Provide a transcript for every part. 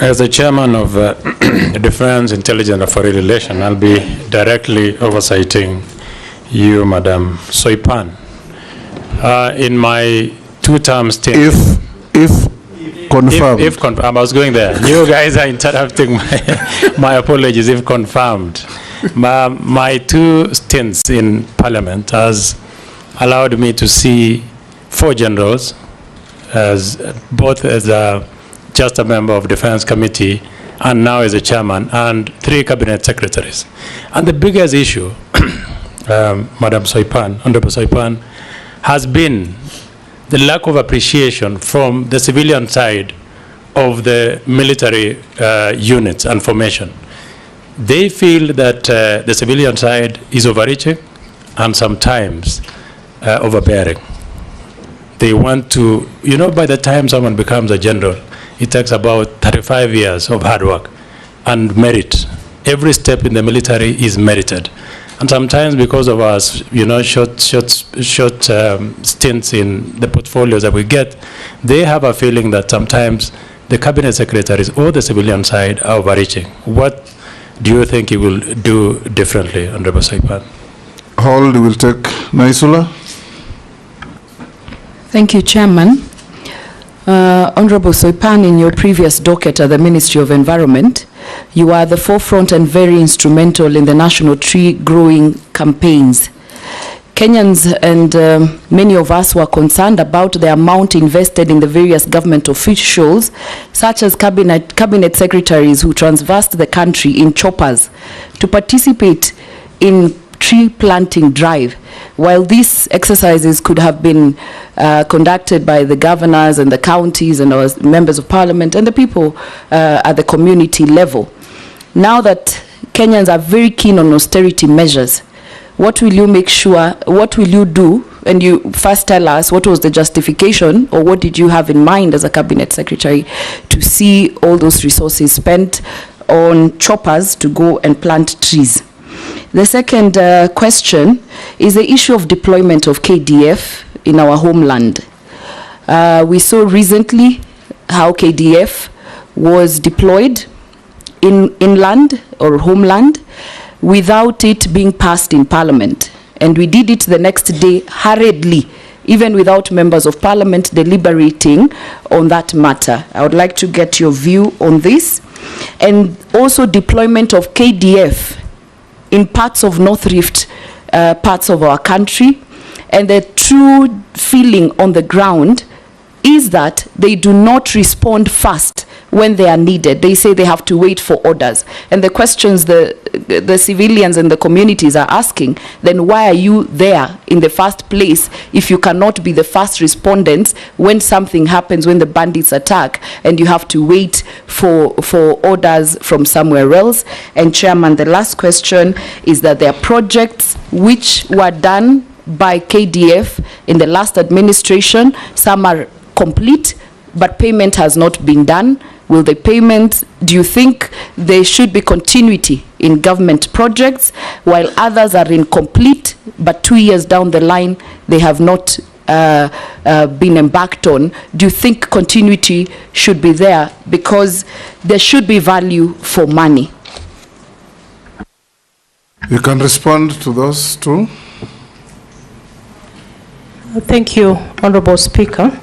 As the chairman of Defense, Intelligence and Foreign Relations, I'll be directly oversighting you, Madam Soipan. In my two-term stint, if confirmed. If confirmed, I was going there. You guys are interrupting my apologies. If confirmed, my two stints in Parliament has allowed me to see 4 generals, both as just a member of Defense Committee and now as a chairman, and 3 cabinet secretaries. And the biggest issue, Madam Soipan, Honorable Soipan, has been the lack of appreciation from the civilian side of the military units and formation. They feel that the civilian side is overreaching and sometimes overbearing. They want to, by the time someone becomes a general, it takes about 35 years of hard work and merit. Every step in the military is merited. And sometimes because of our, short stints in the portfolios that we get, they have a feeling that sometimes the cabinet secretaries or the civilian side are overreaching. What do you think you will do differently, Honorable Soipan? Hold, will take Naisula. Thank you, Chairman. Honorable Soipan, in your previous docket at the Ministry of Environment, you are at the forefront and very instrumental in the national tree growing campaigns. Kenyans and many of us were concerned about the amount invested in the various government officials, such as cabinet secretaries who traversed the country in choppers to participate in tree planting drive. While these exercises could have been conducted by the governors and the counties and our members of parliament and the people at the community level. Now that Kenyans are very keen on austerity measures, what will you make sure, what will you do? And you first tell us what was the justification, or what did you have in mind as a cabinet secretary to see all those resources spent on choppers to go and plant trees? The second question is the issue of deployment of KDF in our homeland. We saw recently how KDF was deployed in inland or homeland without it being passed in Parliament. And we did it the next day hurriedly, even without members of Parliament deliberating on that matter. I would like to get your view on this. And also deployment of KDF in parts of North Rift, parts of our country. And the true feeling on the ground is that they do not respond fast when they are needed. They say they have to wait for orders. And the questions the civilians and the communities are asking, then why are you there in the first place if you cannot be the first respondents when something happens, when the bandits attack, and you have to wait for orders from somewhere else? And Chairman, the last question is that there are projects which were done by KDF in the last administration. Some are complete, but payment has not been done. Will the payment, do you think there should be continuity in government projects, while others are incomplete, but 2 years down the line, they have not been embarked on? Do you think continuity should be there? Because there should be value for money. You can respond to those two. Thank you, Honorable Speaker.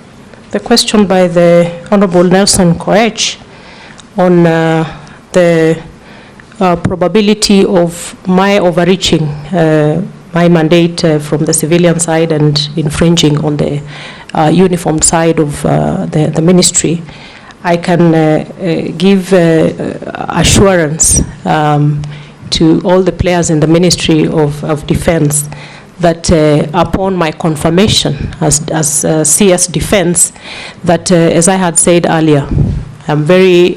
The question by the Honorable Nelson Koech on the probability of my overreaching my mandate from the civilian side and infringing on the uniformed side of the ministry, I can give assurance to all the players in the Ministry of Defense that upon my confirmation as CS Defense, that as I had said earlier, I'm very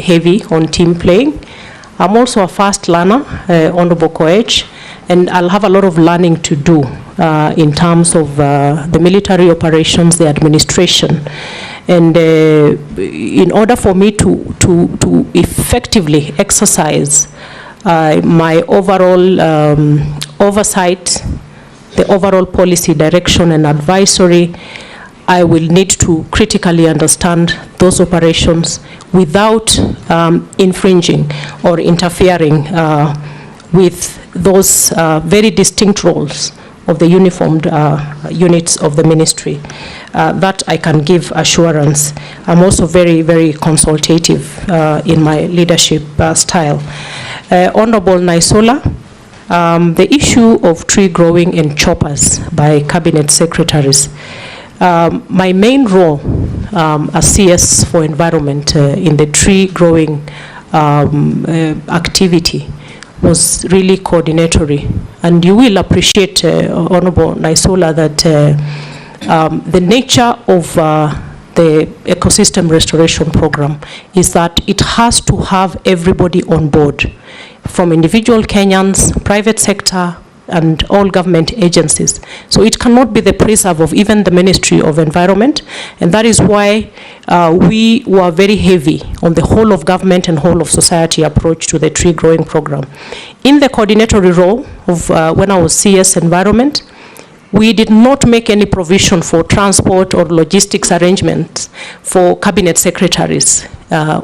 heavy on team playing. I'm also a fast learner, Honorable Koech, and I'll have a lot of learning to do in terms of the military operations, the administration. And in order for me to effectively exercise my overall oversight, the overall policy direction and advisory, I will need to critically understand those operations without infringing or interfering with those very distinct roles of the uniformed units of the ministry. That I can give assurance. I'm also very, very consultative in my leadership style. Honorable Naisula, the issue of tree growing in choppers by cabinet secretaries. My main role as CS for environment in the tree growing activity was really coordinatory. And you will appreciate, Honorable Naisula, that the nature of the ecosystem restoration program is that it has to have everybody on board, from individual Kenyans, private sector, and all government agencies. So it cannot be the preserve of even the Ministry of Environment, and that is why we were very heavy on the whole of government and whole of society approach to the tree growing program. In the coordinatory role of when I was CS Environment, we did not make any provision for transport or logistics arrangements for cabinet secretaries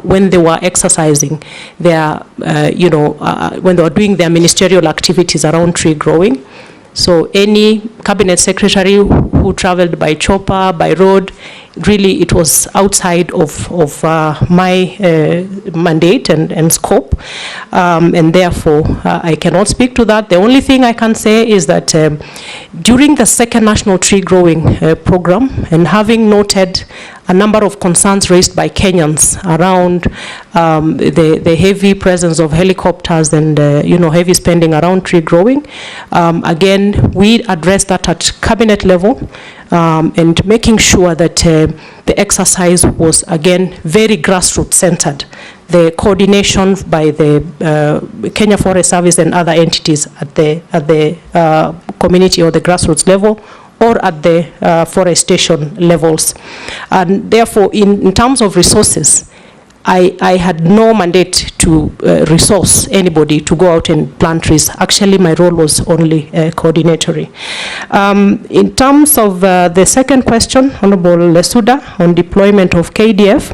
when they were exercising their, when they were doing their ministerial activities around tree growing. So any cabinet secretary who traveled by chopper, by road, really it was outside of my mandate and scope, and therefore I cannot speak to that. The only thing I can say is that during the second national tree growing program, and having noted a number of concerns raised by Kenyans around the heavy presence of helicopters and heavy spending around tree growing, again we addressed that at cabinet level, and making sure that the exercise was again very grassroots centered. The coordination by the Kenya Forest Service and other entities at the community or the grassroots level, or at the forestation levels. And therefore, in terms of resources, I had no mandate to resource anybody to go out and plant trees. Actually, my role was only coordinatory. In terms of the second question, Honorable Lesuda, on deployment of KDF,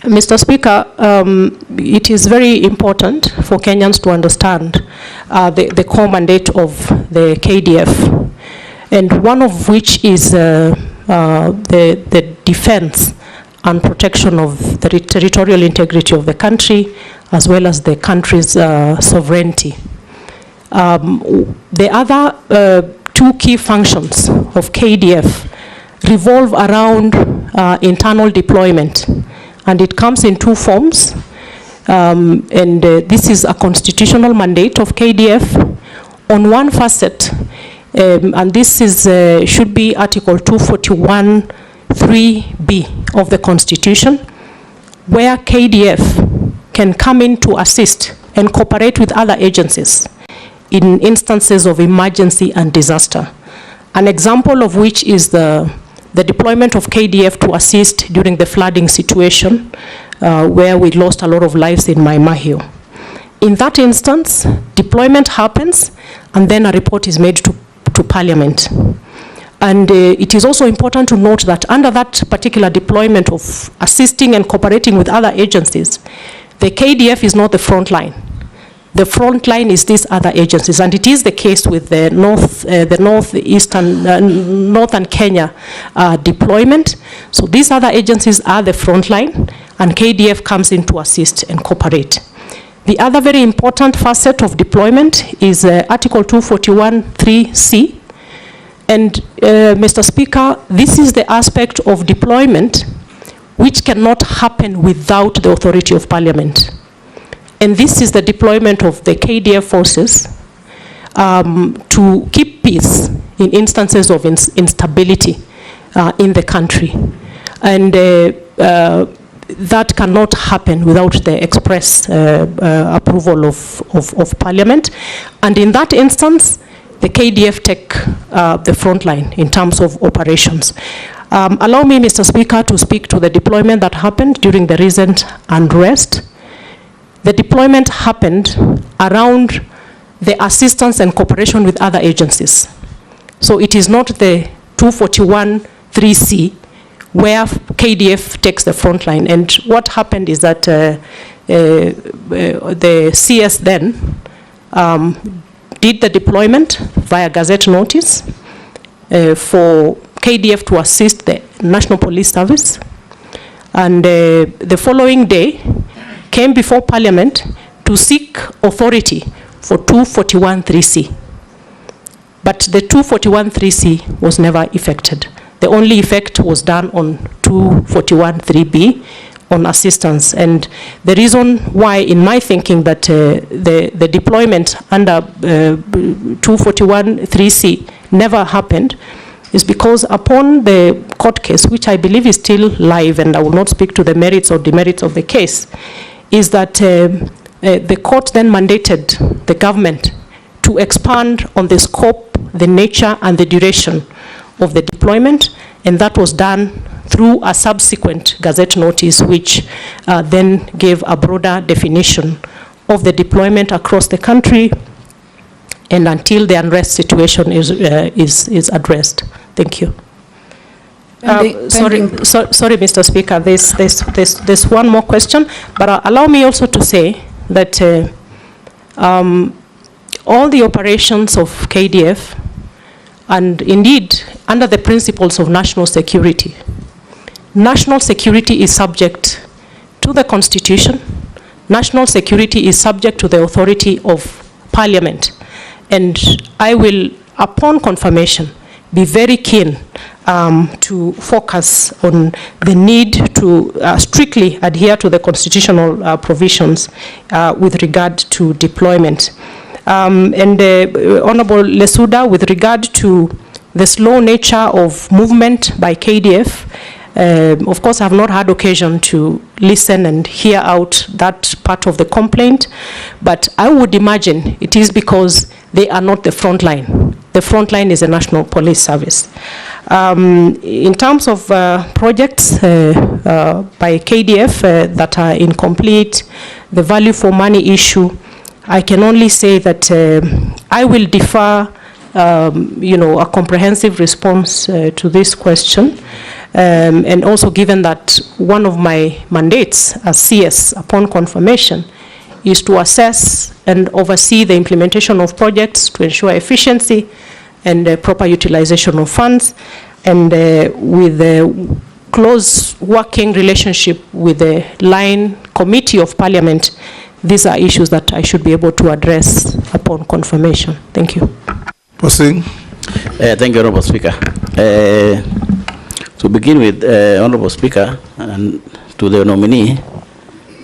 Mr. Speaker, it is very important for Kenyans to understand the core mandate of the KDF, and one of which is the defense and protection of the territorial integrity of the country, as well as the country's sovereignty. The other two key functions of KDF revolve around internal deployment, and it comes in two forms. This is a constitutional mandate of KDF on one facet, and this is should be Article 241 3B of the Constitution, where KDF can come in to assist and cooperate with other agencies in instances of emergency and disaster. An example of which is the deployment of KDF to assist during the flooding situation, where we lost a lot of lives in Mai Mahiu. In that instance, deployment happens, and then a report is made to Parliament. And it is also important to note that under that particular deployment of assisting and cooperating with other agencies, the KDF is not the front line. The front line is these other agencies, and it is the case with the northern Kenya deployment. So these other agencies are the front line, and KDF comes in to assist and cooperate. The other very important facet of deployment is Article 241 3C. And Mr. Speaker, this is the aspect of deployment which cannot happen without the authority of Parliament. And this is the deployment of the KDF forces to keep peace in instances of instability in the country. And that cannot happen without the express approval of Parliament. And in that instance, the KDF take the front line in terms of operations. Allow me, Mr. Speaker, to speak to the deployment that happened during the recent unrest. The deployment happened around the assistance and cooperation with other agencies. So it is not the 241 3C, where KDF takes the front line. And what happened is that the CS then did the deployment via gazette notice for KDF to assist the National Police Service. And the following day came before Parliament to seek authority for 241(3)C. But the 241(3)C was never effected. The only effect was done on 241(3)B on assistance. And the reason why, in my thinking, that the deployment under 241(3)C never happened is because upon the court case, which I believe is still live, and I will not speak to the merits or demerits of the case, is that the court then mandated the government to expand on the scope, the nature, and the duration of the deployment, and that was done through a subsequent gazette notice, which then gave a broader definition of the deployment across the country, and until the unrest situation is addressed. Thank you. Sorry, Mr. Speaker, there's one more question, but allow me also to say that all the operations of KDF, and indeed under the principles of national security is subject to the Constitution. National security is subject to the authority of Parliament. And I will, upon confirmation, be very keen to focus on the need to strictly adhere to the constitutional provisions with regard to deployment. And Honorable Lesuda, with regard to the slow nature of movement by KDF, of course, I have not had occasion to listen and hear out that part of the complaint, but I would imagine it is because they are not the front line. The front line is the National Police Service. In terms of projects by KDF that are incomplete, the value for money issue, I can only say that I will defer a comprehensive response to this question. And also, given that one of my mandates as CS upon confirmation is to assess and oversee the implementation of projects to ensure efficiency and proper utilization of funds, and with a close working relationship with the line committee of Parliament, these are issues that I should be able to address upon confirmation. Thank you. Proceed. Thank you, Honorable Speaker. To begin with, Honorable Speaker, and to the nominee,